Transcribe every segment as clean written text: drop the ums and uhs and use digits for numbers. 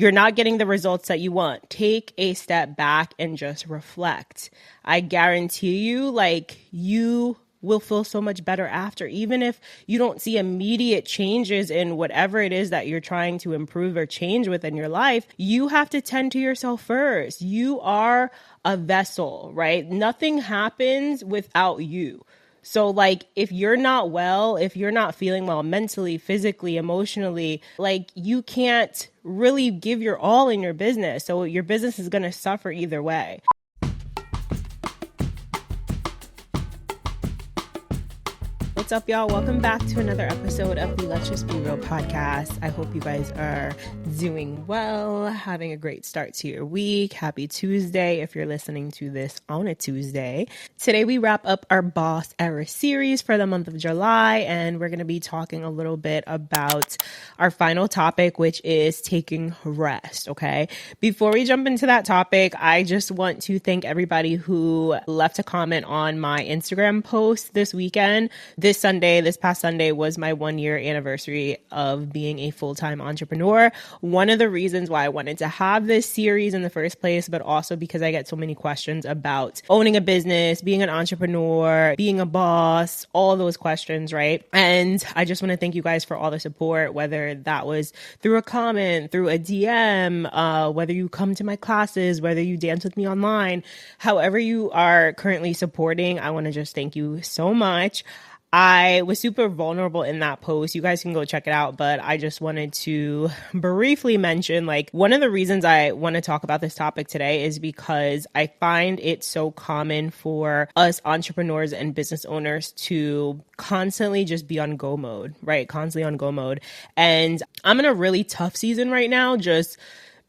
you're not getting the results that you want, take a step back and just reflect. I guarantee you, like, you will feel so much better after. Even if you don't see immediate changes in whatever it is that you're trying to improve or change within your life, you have to tend to yourself first. You are a vessel, right? Nothing happens without you. So like, if you're not well, if you're not feeling well mentally, physically, emotionally, like, you can't really give your all in your business. So your business is going to suffer either way. What's up, y'all? Welcome back to another episode of the Let's Just Be Real podcast. I hope you guys are doing well, having a great start to your week. Happy Tuesday if you're listening to this on a Tuesday. Today we wrap up our Boss Era series for the month of July, and we're going to be talking a little bit about our final topic, which is taking rest, okay? Before we jump into that topic, I just want to thank everybody who left a comment on my Instagram post this weekend. This past Sunday was my 1-year anniversary of being a full-time entrepreneur. One of the reasons why I wanted to have this series in the first place, but also because I get so many questions about owning a business, being an entrepreneur, being a boss, all those questions, right? And I just want to thank you guys for all the support, whether that was through a comment, through a DM, whether you come to my classes, whether you dance with me online, however you are currently supporting, I want to just thank you so much. I was super vulnerable in that post. You guys can go check it out, but I just wanted to briefly mention, like, one of the reasons I want to talk about this topic today is because I find it so common for us entrepreneurs and business owners to constantly just be on go mode, right? Constantly on go mode. And I'm in a really tough season right now, just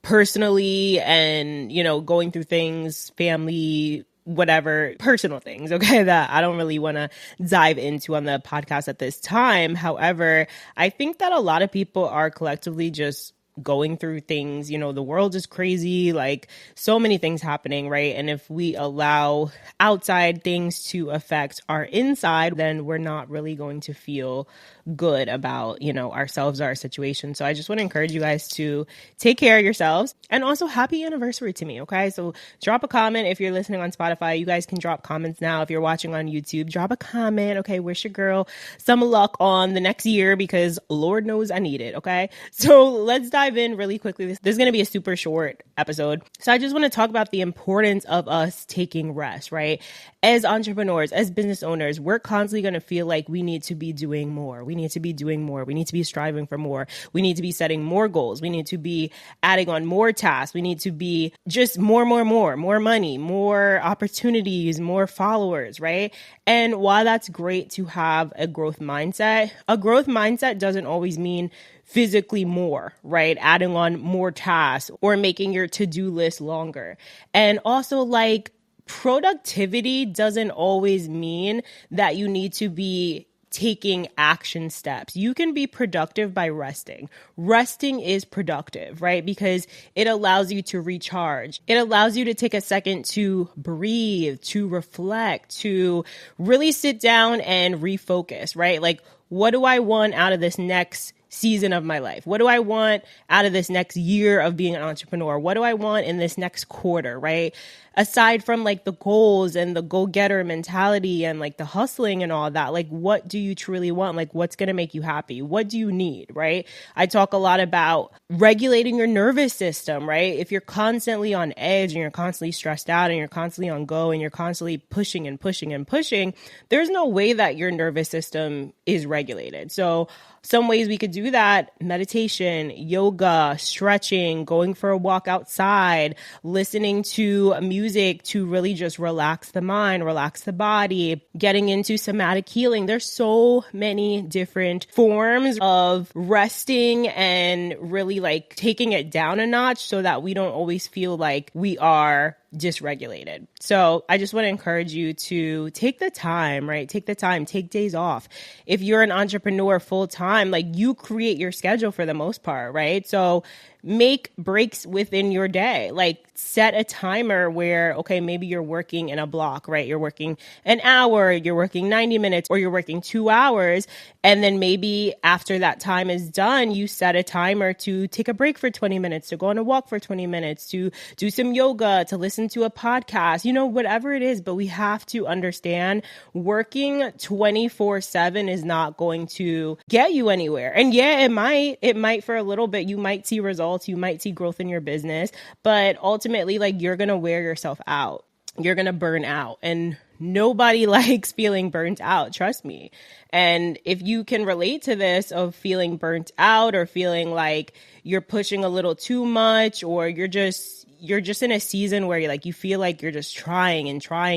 personally and, going through things, family, whatever, personal things, okay, that I don't really want to dive into on the podcast at this time. However, I think that a lot of people are collectively just going through things. The world is crazy, like, so many things happening, right? And if we allow outside things to affect our inside, then we're not really going to feel good about, ourselves or our situation. So I just want to encourage you guys to take care of yourselves, and also happy anniversary to me. Okay. So drop a comment. If you're listening on Spotify, you guys can drop comments now. If you're watching on YouTube, drop a comment. Okay. Wish your girl some luck on the next year, because Lord knows I need it. Okay. So let's dive in really quickly. This is going to be a super short episode. So I just want to talk about the importance of us taking rest, right? As entrepreneurs, as business owners, we're constantly going to feel like we need to be doing more. We need to be doing more. We need to be striving for more. We need to be setting more goals. We need to be adding on more tasks. We need to be just more money, more opportunities, more followers, right? And while that's great to have a growth mindset doesn't always mean physically more, right? Adding on more tasks or making your to-do list longer. And also, like, productivity doesn't always mean that you need to be taking action steps. You can be productive by resting. Resting is productive, right? Because it allows you to recharge. It allows you to take a second to breathe, to reflect, to really sit down and refocus, right? Like, what do I want out of this next season of my life? What do I want out of this next year of being an entrepreneur? What do I want in this next quarter, right? Aside from like the goals and the go-getter mentality and like the hustling and all that, like, what do you truly want? Like, what's going to make you happy? What do you need, right? I talk a lot about regulating your nervous system, right? If you're constantly on edge and you're constantly stressed out and you're constantly on go and you're constantly pushing and pushing and pushing, there's no way that your nervous system is regulated. So some ways we could do that: meditation, yoga, stretching, going for a walk outside, listening to music to really just relax the mind, relax the body, getting into somatic healing. There's so many different forms of resting and really like taking it down a notch so that we don't always feel like we are dysregulated. So I just want to encourage you to take the time, right? Take the time, take days off. If you're an entrepreneur full time, like, you create your schedule for the most part, right? So make breaks within your day. Like set a timer where, okay, maybe you're working in a block, right? You're working an hour, you're working 90 minutes, or you're working 2 hours. And then maybe after that time is done, you set a timer to take a break for 20 minutes, to go on a walk for 20 minutes, to do some yoga, to listen to a podcast, whatever it is. But we have to understand working 24/7 is not going to get you anywhere. And yeah, it might for a little bit. You might see results, you might see growth in your business, but ultimately, like, you're going to wear yourself out. You're going to burn out, and nobody likes feeling burnt out. Trust me. And if you can relate to this of feeling burnt out or feeling like you're pushing a little too much, or you're just in a season where you feel like you're just trying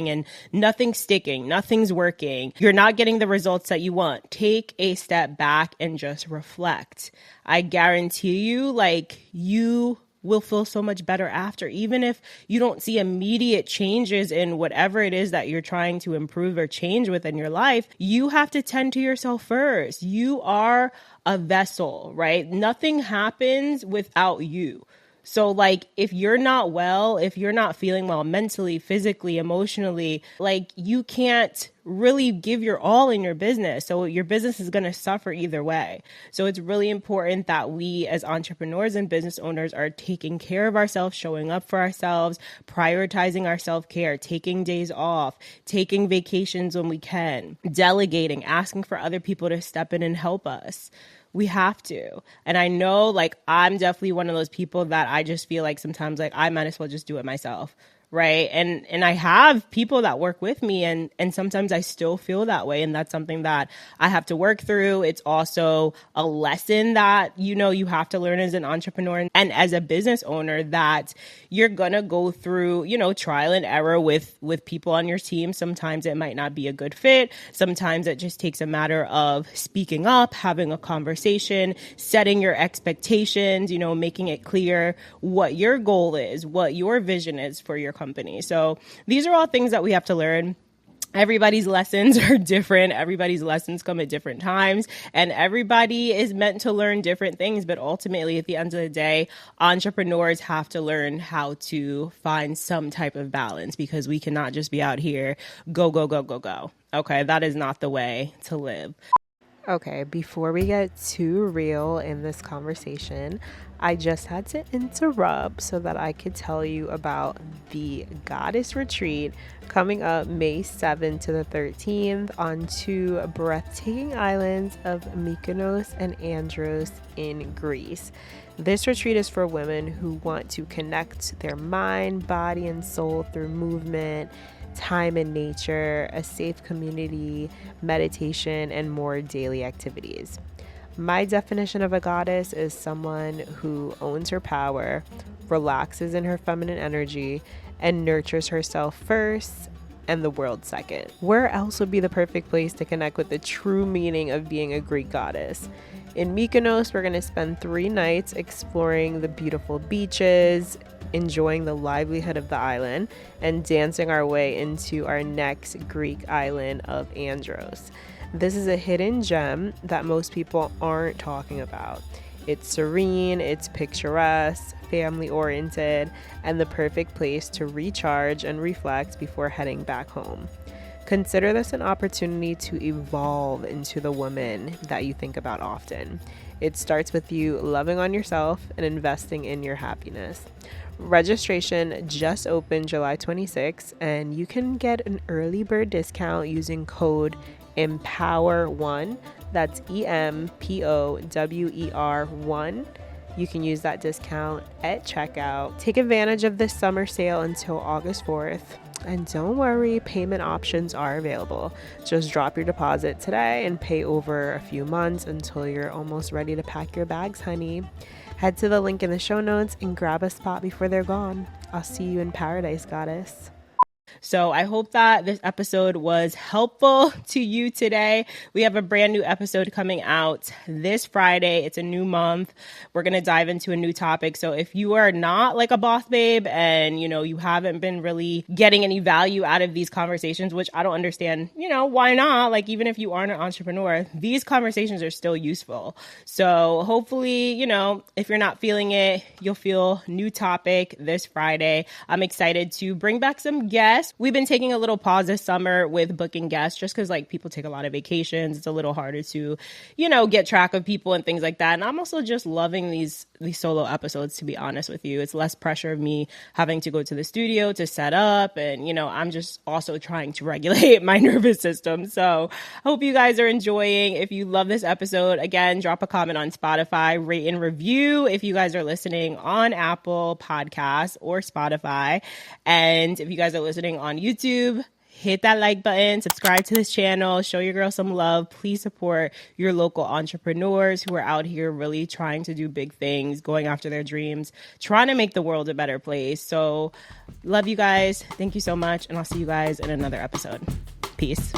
and nothing's sticking, nothing's working, you're not getting the results that you want, take a step back and just reflect. I guarantee you, you will feel so much better after. Even if you don't see immediate changes in whatever it is that you're trying to improve or change within your life, you have to tend to yourself first. You are a vessel, right? Nothing happens without you. So if you're not well, if you're not feeling well mentally, physically, emotionally, you can't really give your all in your business. So your business is going to suffer either way. So it's really important that we as entrepreneurs and business owners are taking care of ourselves, showing up for ourselves, prioritizing our self-care, taking days off, taking vacations when we can, delegating, asking for other people to step in and help us. We have to. And I know I'm definitely one of those people that I just feel like sometimes I might as well just do it myself. Right. And I have people that work with me and sometimes I still feel that way. And that's something that I have to work through. It's also a lesson that, you have to learn as an entrepreneur and as a business owner, that you're going to go through, trial and error with people on your team. Sometimes it might not be a good fit. Sometimes it just takes a matter of speaking up, having a conversation, setting your expectations, making it clear what your goal is, what your vision is for your company. So these are all things that we have to learn. Everybody's lessons are different. Everybody's lessons come at different times, and everybody is meant to learn different things. But ultimately, at the end of the day, entrepreneurs have to learn how to find some type of balance, because we cannot just be out here, go, go, go, go, go. Okay, that is not the way to live. Okay, before we get too real in this conversation, I just had to interrupt so that I could tell you about the Goddess Retreat coming up May 7th to the 13th on two breathtaking islands of Mykonos and Andros in Greece. This retreat is for women who want to connect their mind, body, and soul through movement, time in nature, a safe community, meditation, and more daily activities. My definition of a goddess is someone who owns her power, relaxes in her feminine energy, and nurtures herself first and the world second. Where else would be the perfect place to connect with the true meaning of being a Greek goddess? In Mykonos, we're going to spend 3 nights exploring the beautiful beaches, enjoying the livelihood of the island, and dancing our way into our next Greek island of Andros. This is a hidden gem that most people aren't talking about. It's serene, it's picturesque, family-oriented, and the perfect place to recharge and reflect before heading back home. Consider this an opportunity to evolve into the woman that you think about often. It starts with you loving on yourself and investing in your happiness. Registration just opened July 26th, and you can get an early bird discount using code EMPOWER1. That's EMPOWER1. You can use that discount at checkout. Take advantage of this summer sale until August 4th. And don't worry, payment options are available. Just drop your deposit today and pay over a few months until you're almost ready to pack your bags, honey. Head to the link in the show notes and grab a spot before they're gone. I'll see you in paradise, goddess. So I hope that this episode was helpful to you today. We have a brand new episode coming out this Friday. It's a new month. We're going to dive into a new topic. So if you are not like a boss babe and, you haven't been really getting any value out of these conversations, which I don't understand, why not? Like, even if you aren't an entrepreneur, these conversations are still useful. So hopefully, if you're not feeling it, you'll feel new topic this Friday. I'm excited to bring back some guests. We've been taking a little pause this summer with booking guests just because people take a lot of vacations. It's a little harder to, get track of people and things like that. And I'm also just loving these solo episodes, to be honest with you. It's less pressure of me having to go to the studio to set up. And, I'm just also trying to regulate my nervous system. So I hope you guys are enjoying. If you love this episode, again, drop a comment on Spotify, rate and review if you guys are listening on Apple Podcasts or Spotify. And if you guys are listening on YouTube, hit that like button, subscribe to this channel, show your girl some love. Please support your local entrepreneurs who are out here really trying to do big things, going after their dreams, trying to make the world a better place. So love you guys. Thank you so much. And I'll see you guys in another episode. Peace.